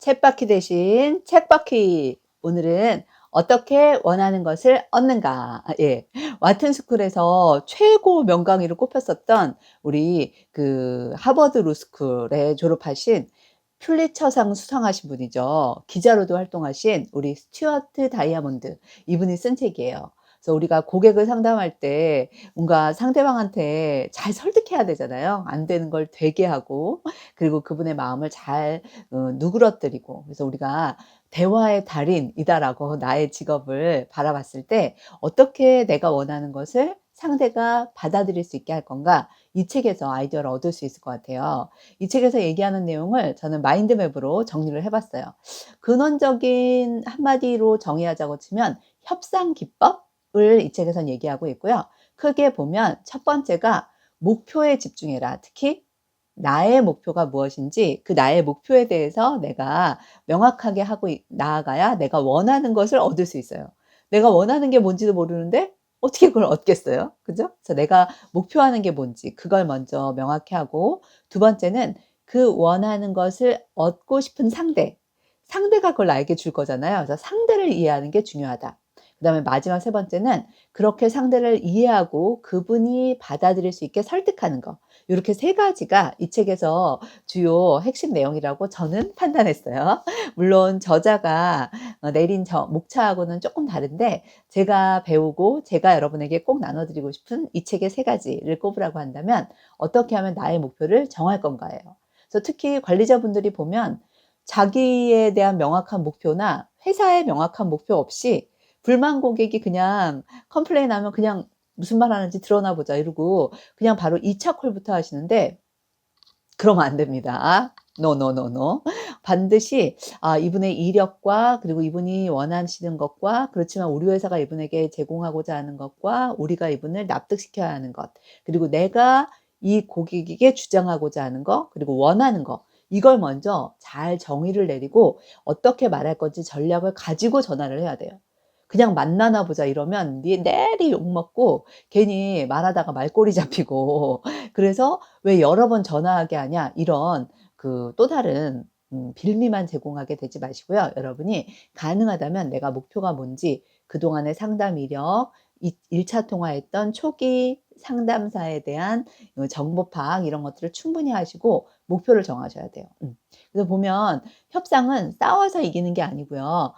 쳇바퀴 대신 책바퀴. 오늘은 어떻게 원하는 것을 얻는가. 예. 와튼 스쿨에서 최고 명강의로 꼽혔었던 우리 그 하버드 로스쿨에 졸업하신 퓰리처상 수상하신 분이죠. 기자로도 활동하신 우리 스튜어트 다이아몬드. 이분이 쓴 책이에요. 그래서 우리가 고객을 상담할 때 뭔가 상대방한테 잘 설득해야 되잖아요. 안 되는 걸 되게 하고, 그리고 그분의 마음을 잘 누그러뜨리고. 그래서 우리가 '대화의 달인이다.'라고 나의 직업을 바라봤을 때 어떻게 내가 원하는 것을 상대가 받아들일 수 있게 할 건가, 이 책에서 아이디어를 얻을 수 있을 것 같아요. 이 책에서 얘기하는 내용을 저는 마인드맵으로 정리를 해 봤어요. 근원적인 한마디로 정의하자고 치면 협상 기법을 이 책에선 얘기하고 있고요. 크게 보면 첫 번째가 목표에 집중해라. 특히 나의 목표가 무엇인지, 그 나의 목표에 대해서 내가 명확하게 하고 나아가야 내가 원하는 것을 얻을 수 있어요. 내가 원하는 게 뭔지도 모르는데 어떻게 그걸 얻겠어요? 그죠? 그래서 내가 목표하는 게 뭔지 그걸 먼저 명확히 하고, 두 번째는 그 원하는 것을 얻고 싶은 상대가 그걸 나에게 줄 거잖아요. 그래서 상대를 이해하는 게 중요하다. 그다음에 마지막 세 번째는 그렇게 상대를 이해하고 그분이 받아들일 수 있게 설득하는 거. 요렇게 세 가지가 이 책에서 주요 핵심 내용이라고 저는 판단했어요. 물론 저자가 내린 목차하고는 쪼끔 다른데, 제가 배우고 제가 여러분에게 꼭 나눠 드리고 싶은 이 책의 세 가지를 꼽으라고 한다면 어떻게 하면 나의 목표를 정할 건가예요. 그래서 특히 관리자분들이 보면 자기에 대한 명확한 목표나 회사에 명확한 목표 없이 불만 고객이 그냥 컴플레인하면 그냥 '무슨 말 하는지 들어나 보자.' 이러고 그냥 바로 2차 콜부터 하시는데, 그러면 안 됩니다. 노, 노, 노, 노. 반드시 이분의 이력과, 그리고 이분이 원하시는 것과, 그렇지만 우리 회사가 이분에게 제공하고자 하는 것과, 우리가 이분을 납득시켜야 하는 것, 그리고 내가 이 고객에게 주장하고자 하는 것, 그리고 원하는 것, 이걸 먼저 잘 정의를 내리고 어떻게 말할 건지 전략을 가지고 전화를 해야 돼요. 그냥 "만나나 보자." 이러면 내리 욕먹고 괜히 말하다가 말꼬리 잡히고 그래서 "왜 여러 번 전화하게 하냐." 이런 그 또 다른 빌미만 제공하게 되지 마시고요. 여러분이 가능하다면 내가 목표가 뭔지, 그동안의 상담 이력, 1차 통화했던 초기 상담사에 대한 정보 파악, 이런 것들을 충분히 하시고 목표를 정하셔야 돼요. 그래서 보면 협상은 싸워서 이기는 게 아니고요.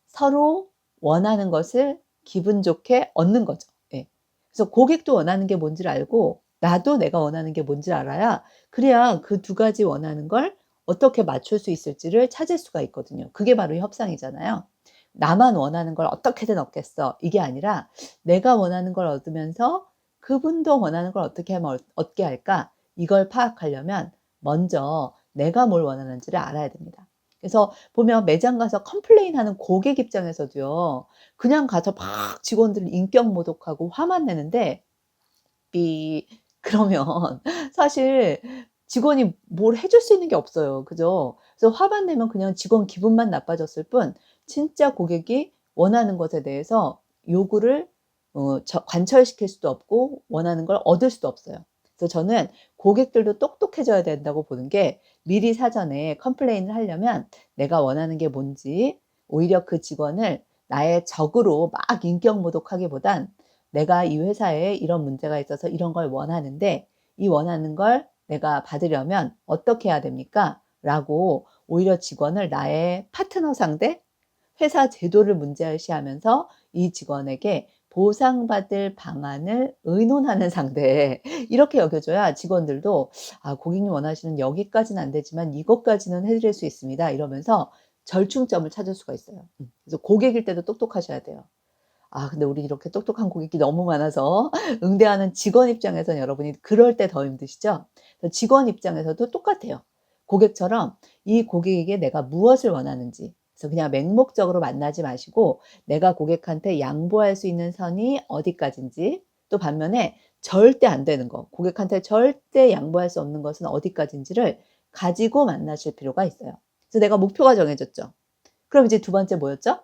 서로 원하는 것을 기분 좋게 얻는 거죠. 예. 그래서 고객도 원하는 게 뭔지를 알고 나도 내가 원하는 게 뭔지를 알아야, 그래야 그 두 가지 원하는 걸 어떻게 맞출 수 있을지를 찾을 수가 있거든요. 그게 바로 협상이잖아요. '나만 원하는 걸 어떻게든 얻겠어.' 이게 아니라 '내가 원하는 걸 얻으면서 그분도 원하는 걸 어떻게 하면 얻게 할까?' 이걸 파악하려면 먼저 내가 뭘 원하는지를 알아야 됩니다. 그래서 보면 매장 가서 컴플레인하는 고객 입장에서도요. 그냥 가서 막 직원들을 인격 모독하고 화만 내는데 삐 그러면 사실 직원이 뭘 해줄 수 있는 게 없어요. 그죠? 그래서 화만 내면 그냥 직원 기분만 나빠졌을 뿐, 진짜 고객이 원하는 것에 대해서 요구를 관철시킬 수도 없고 원하는 걸 얻을 수도 없어요. 그래서 저는 고객들도 똑똑해져야 된다고 보는 게, 미리 사전에 컴플레인을 하려면 내가 원하는 게 뭔지, 오히려 그 직원을 나의 적으로 막 인격 모독하기보단 내가 이 회사에 이런 문제가 있어서 이런 걸 원하는데 이 원하는 걸 내가 받으려면 어떻게 해야 됩니까? 라고 오히려 직원을 나의 파트너 상대, 회사 제도를 문제시하면서 이 직원에게 보상받을 방안을 의논하는 상대, 이렇게 여겨줘야 직원들도 '아 고객님 원하시는 여기까지는 안 되지만 이것까지는 해 드릴 수 있습니다.' 이러면서 절충점을 찾을 수가 있어요. 그래서 고객일 때도 똑똑하셔야 돼요. 근데 우리 이렇게 똑똑한 고객이 너무 많아서 응대하는 직원 입장에서는 여러분이 그럴 때 더 힘드시죠? 그래서 직원 입장에서도 똑같아요. 고객처럼 이 고객에게 내가 무엇을 원하는지, 그래서 그냥 맹목적으로 만나지 마시고 내가 고객한테 양보할 수 있는 선이 어디까지인지, 또 반면에 절대 안 되는 거, 고객한테 절대 양보할 수 없는 것은 어디까지인지를 가지고 만나실 필요가 있어요. 그래서 내가 목표가 정해졌죠. 그럼 이제 두 번째 뭐였죠?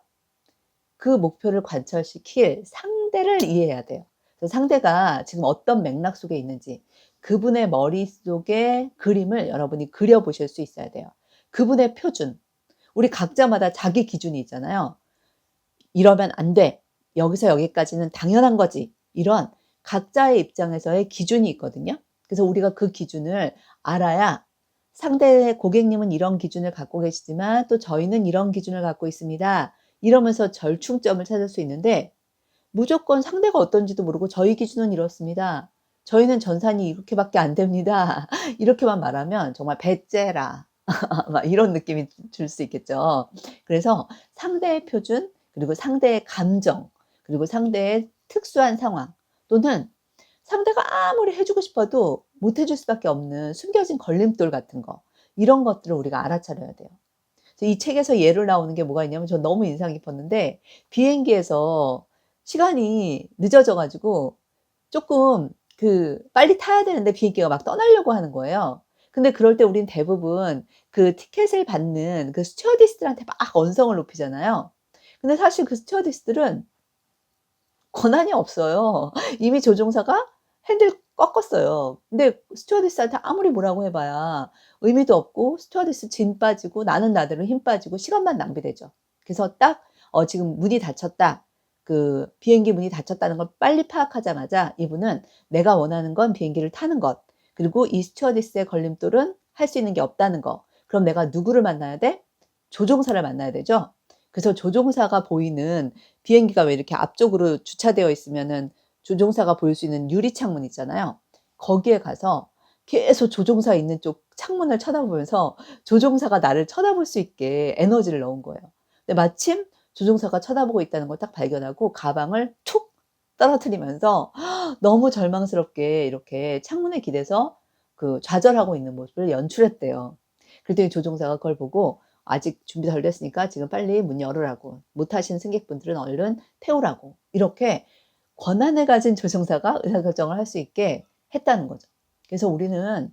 그 목표를 관철시킬 상대를 이해해야 돼요. 그래서 상대가 지금 어떤 맥락 속에 있는지, 그분의 머릿속의 그림을 여러분이 그려 보실 수 있어야 돼요. 그분의 표준. 우리 각자마다 자기 기준이 있잖아요. "이러면 안 돼. 여기서 여기까지는 당연한 거지." 이런 각자의 입장에서의 기준이 있거든요. 그래서 우리가 그 기준을 알아야 상대 고객님은 이런 기준을 갖고 계시지만 또 저희는 이런 기준을 갖고 있습니다. 이러면서 절충점을 찾을 수 있는데 무조건 상대가 어떤지도 모르고 "저희 기준은 이렇습니다. 저희는 전산이 이렇게밖에 안 됩니다." 이렇게만 말하면 정말 배째라. 막 이런 느낌이 들 수 있겠죠. 그래서 상대의 표준 그리고 상대의 감정 그리고 상대의 특수한 상황 또는 상대가 아무리 해 주고 싶어도 못 해줄 수밖에 없는 숨겨진 걸림돌 같은 거 이런 것들을 우리가 알아차려야 돼요. 그래서 이 책에서 예로 나오는 게 뭐가 있냐면 전 너무 인상 깊었는데 비행기에서 시간이 늦어져 가지고 쪼끔 빨리 타야 되는데 비행기가 막 떠나려고 하는 거예요. 근데 그럴 때 우린 대부분 그 티켓을 받는 그 스튜어디스들한테 막 언성을 높이잖아요. 근데 사실 그 스튜어디스들은 권한이 없어요. 이미 조종사가 핸들 꺾었어요. 근데 스튜어디스한테 아무리 뭐라고 해 봐야 의미도 없고 스튜어디스 진 빠지고 나는 나대로 힘 빠지고 시간만 낭비되죠. 그래서 딱 지금 문이 닫혔다. 비행기 문이 닫혔다는 걸 빨리 파악하자마자 이분은 내가 원하는 건 비행기를 타는 것. 그리고 이 스튜어디스의 걸림돌은 할 수 있는 게 없다는 거. 그럼 내가 누구를 만나야 돼? 조종사를 만나야 되죠. 그래서 조종사가 보이는 비행기가 왜 이렇게 앞쪽으로 주차되어 있으면은 조종사가 보일 수 있는 유리 창문 있잖아요. 거기에 가서 계속 조종사 있는 쪽 창문을 쳐다보면서 조종사가 나를 쳐다볼 수 있게 에너지를 넣은 거예요. 근데 마침 조종사가 쳐다보고 있다는 걸 딱 발견하고 가방을 툭 떨어뜨리면서 너무 절망스럽게 이렇게 창문에 기대서 좌절하고 있는 모습을 연출했대요. 그랬더니 조종사가 그걸 보고 "아직 준비 덜 됐으니까 지금 빨리 문 열으라고. 못 타신 승객분들은 얼른 태우라고." 이렇게 권한을 가진 조종사가 의사결정을 할 수 있게 했다는 거죠. 그래서 우리는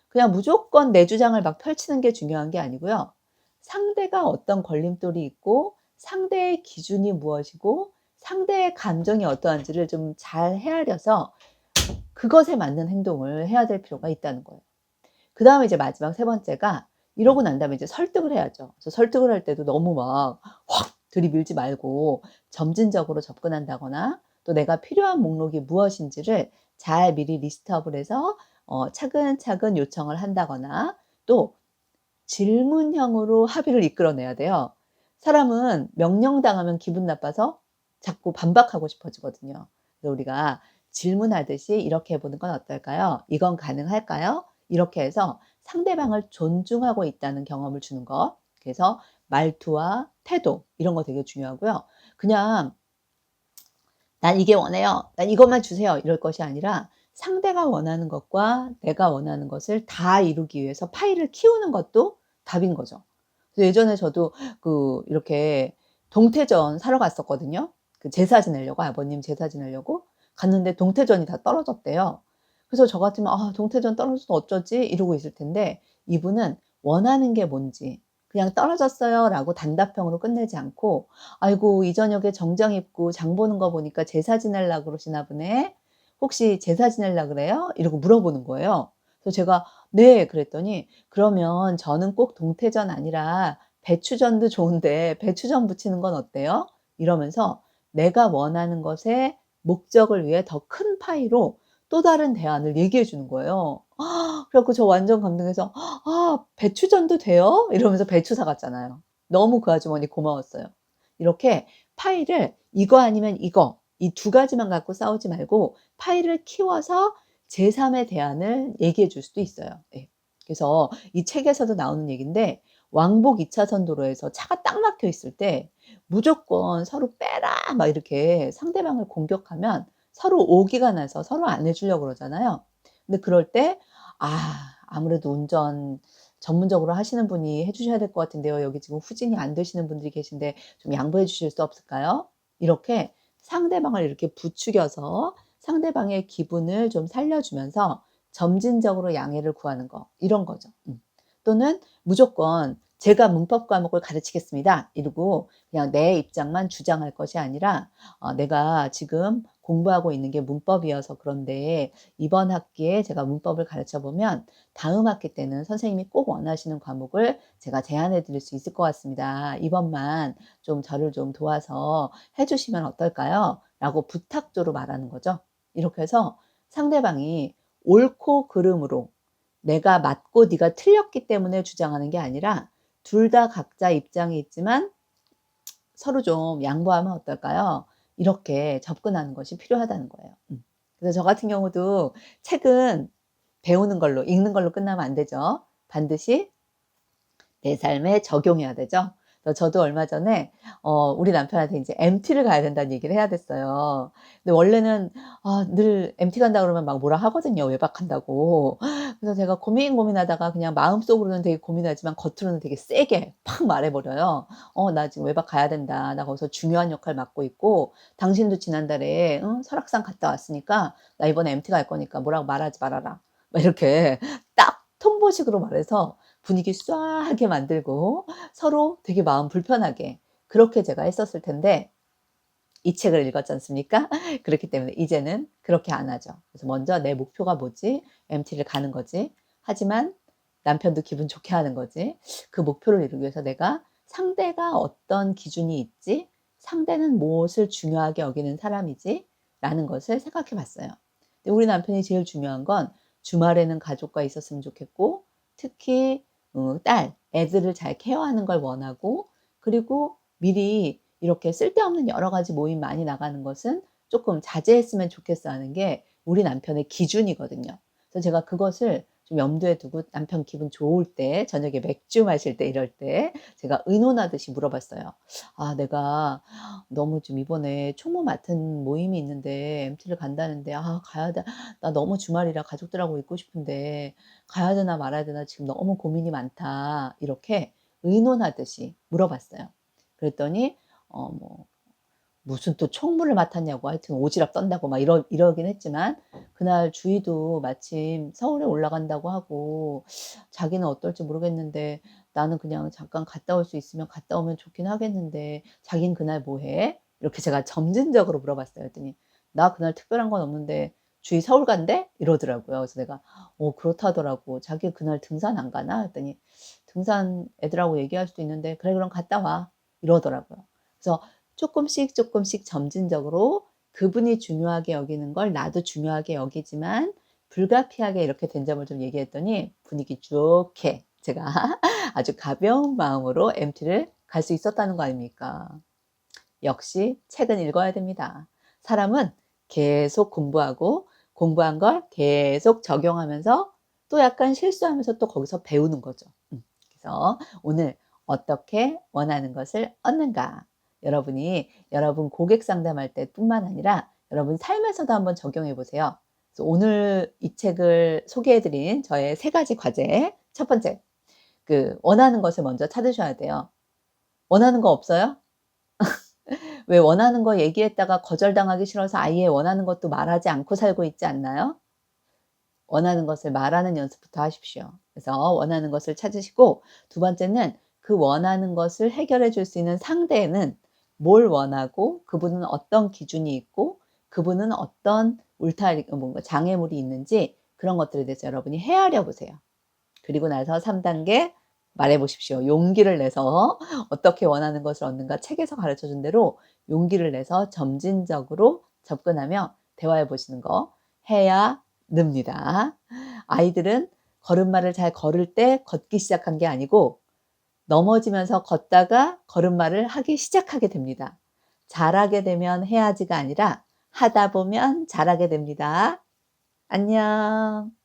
그냥 무조건 내 주장을 막 펼치는 게 중요한 게 아니고요. 상대가 어떤 걸림돌이 있고 상대의 기준이 무엇이고 상대의 감정이 어떠한지를 좀 잘 헤아려서 그것에 맞는 행동을 해야 될 필요가 있다는 거예요. 그다음에 이제 마지막 세 번째가 이러고 난 다음에 이제 설득을 해야죠. 그래서 설득을 할 때도 너무 막 확 들이밀지 말고 점진적으로 접근한다거나 또 내가 필요한 목록이 무엇인지를 잘 미리 리스트업을 해서 차근차근 요청을 한다거나 또 질문형으로 합의를 이끌어내야 돼요. 사람은 명령당하면 기분 나빠서 자꾸 반박하고 싶어지거든요. 그래서 우리가 질문하듯이 "이렇게 해 보는 건 어떨까요? 이건 가능할까요?" 이렇게 해서 상대방을 존중하고 있다는 경험을 주는 것. 그래서 말투와 태도 이런 거 되게 중요하고요. 그냥 "난 이게 원해요. 난 이것만 주세요." 이럴 것이 아니라 상대가 원하는 것과 내가 원하는 것을 다 이루기 위해서 파일을 키우는 것도 답인 거죠. 그래서 예전에 저도 이렇게 동태전 사러 갔었거든요. 제사 지내려고 아버님 제사 지내려고 갔는데 동태전이 다 떨어졌대요. 그래서 저 같으면 '아 동태전 떨어져서 어쩌지?' 이러고 있을 텐데 이분은 원하는 게 뭔지 그냥 "떨어졌어요."라고 단답형으로 끝내지 않고 "아이고 이 저녁에 정장 입고 장 보는 거 보니까 제사 지내려고 그러시나 보네. 혹시 제사 지내려 그래요?" 이러고 물어보는 거예요. 그래서 제가 "네." 그랬더니 "그러면 저는 꼭 동태전 아니라 배추전도 좋은데 배추전 부치는 건 어때요?" 이러면서 내가 원하는 것의 목적을 위해 더 큰 파이로 또 다른 대안을 얘기해 주는 거예요. 그래 갖고 저 완전 감동해서 "아 배추전도 돼요?" 이러면서 배추 사 갔잖아요. 너무 그 아주머니 고마웠어요. 이렇게 파이를 이거 아니면 이거 이 두 가지만 갖고 싸우지 말고 파이를 키워서 제3의 대안을 얘기해 줄 수도 있어요. 예. 그래서 이 책에서도 나오는 얘기인데 왕복 2 차선 도로에서 차가 딱 막혀 있을 때 무조건 "서로 빼라." 막 이렇게 상대방을 공격하면 서로 오기가 나서 서로 안 해 주려고 그러잖아요. 근데 그럴 때 아무래도 운전 전문적으로 하시는 분이 해 주셔야 될 것 같은데요. 여기 지금 후진이 안 되시는 분들이 계신데 좀 양보해 주실 수 없을까요? 이렇게 상대방을 이렇게 부추겨서 상대방의 기분을 좀 살려주면서 점진적으로 양해를 구하는 거 이런 거죠. 또는 무조건 "제가 문법 과목을 가르치겠습니다." 이러고 그냥 내 입장만 주장할 것이 아니라 "내가 지금 공부하고 있는 게 문법이어서 그런데 이번 학기에 제가 문법을 가르쳐 보면 다음 학기 때는 선생님이 꼭 원하시는 과목을 제가 제안해 드릴 수 있을 것 같습니다. 이번만 좀 저를 좀 도와서 해 주시면 어떨까요? 라고 부탁조로 말하는 거죠. 이렇게 해서 상대방이 옳고 그름으로 내가 맞고 네가 틀렸기 때문에 주장하는 게 아니라 둘 다 각자 입장이 있지만 서로 좀 양보하면 어떨까요? 이렇게 접근하는 것이 필요하다는 거예요. 그래서 저 같은 경우도 책은 배우는 걸로, 읽는 걸로 끝나면 안 되죠. 반드시 내 삶에 적용해야 되죠. 그래서 저도 얼마 전에 우리 남편한테 인제 MT를 가야 된다는 얘기를 해야 됐어요. 근데 원래는 늘 MT 간다 그러면 막 뭐라 하거든요, 외박한다고. 그래서 제가 고민하다가 그냥 마음속으로는 되게 고민하지만 겉으로는 되게 세게 팍 말해 버려요. 나 지금 외박 가야 된다. 나 거기서 중요한 역할 맡고 있고 당신도 지난달에 설악산 갔다 왔으니까 나 이번에 MT 갈 거니까 뭐라고 말하지 말아라." 막 이렇게 딱 통보식으로 말해서 분위기 쏴하게 만들고 서로 되게 마음 불편하게 그렇게 제가 했었을 텐데 이 책을 읽었지 않습니까? 그렇기 때문에 이제는 그렇게 안 하죠. 그래서 먼저 '내 목표가 뭐지? MT를 가는 거지. 하지만 남편도 기분 좋게 하는 거지. 그 목표를 이루기 위해서 내가 상대가 어떤 기준이 있지? 상대는 무엇을 중요하게 여기는 사람이지?' 라는 것을 생각해 봤어요. 근데 우리 남편이 제일 중요한 건 주말에는 가족과 있었으면 좋겠고 특히 애들을 잘 케어하는 걸 원하고 그리고 미리 이렇게 쓸데없는 여러 가지 모임 많이 나가는 것은 쪼끔 자제했으면 좋겠어 하는 게 우리 남편의 기준이거든요. 그래서 제가 그것을 좀 염두에 두고 남편 기분 좋을 때 저녁에 맥주 마실 때 이럴 때 제가 의논하듯이 물어봤어요. 내가 너무 좀 이번에 총무 맡은 모임이 있는데 MT를 간다는데 가야 돼. 나 너무 주말이라 가족들하고 있고 싶은데 가야 되나 말아야 되나 지금 너무 고민이 많다." 이렇게 의논하듯이 물어봤어요. 그랬더니 뭐 무슨 또 총무를 맡았냐고 하여튼 오지랖 떤다고 막 이러긴 했지만 그날 주희도 마침 서울에 올라간다고 하고 자기는 어떨지 모르겠는데 "나는 그냥 잠깐 갔다 올 수 있으면 갔다 오면 좋긴 하겠는데 자기는 그날 뭐 해?" 이렇게 제가 점진적으로 물어봤어요. 그랬더니 "나 그날 특별한 건 없는데 주희 서울 간대?" 이러더라고요. 그래서 내가 그렇다더라고. 자기 그날 등산 안 가나?" 했더니 "등산 애들하고 얘기할 수도 있는데 그래 그럼 갔다 와." 이러더라고요. 그래서 쪼끔씩 점진적으로 그분이 중요하게 여기는 걸 나도 중요하게 여기지만 불가피하게 이렇게 된 점을 좀 얘기했더니 분위기 좋게 제가 아주 가벼운 마음으로 MT를 갈 수 있었다는 거 아닙니까? 역시 책은 읽어야 됩니다. 사람은 계속 공부하고 공부한 걸 계속 적용하면서 또 약간 실수하면서 또 거기서 배우는 거죠. 그래서 오늘 어떻게 원하는 것을 얻는가? 여러분이 여러분 고객 상담할 때뿐만 아니라 여러분 삶에서도 한번 적용해 보세요. 그래서 오늘 이 책을 소개해 드린 저의 3 가지 과제. 첫 번째, 원하는 것을 먼저 찾으셔야 돼요. 원하는 거 없어요? 왜 원하는 거 얘기했다가 거절당하기 싫어서 아예 원하는 것도 말하지 않고 살고 있지 않나요? 원하는 것을 말하는 연습부터 하십시오. 그래서 원하는 것을 찾으시고 두 번째는 그 원하는 것을 해결해 줄 수 있는 상대는 뭘 원하고 그분은 어떤 기준이 있고 그분은 어떤 울타리 뭔가 장애물이 있는지 그런 것들에 대해서 여러분이 헤아려 보세요. 그리고 나서 3 단계 말해 보십시오. 용기를 내서 어떻게 원하는 것을 얻는가 책에서 가르쳐 준 대로 용기를 내서 점진적으로 접근하며 대화해 보시는 거 해야 늡니다. 아이들은 걸음마를 잘 걸을 때 걷기 시작한 게 아니고 넘어지면서 걷다가 걸음마를 하기 시작하게 됩니다. 잘하게 되면 해야지가 아니라 하다 보면 잘하게 됩니다. 안녕.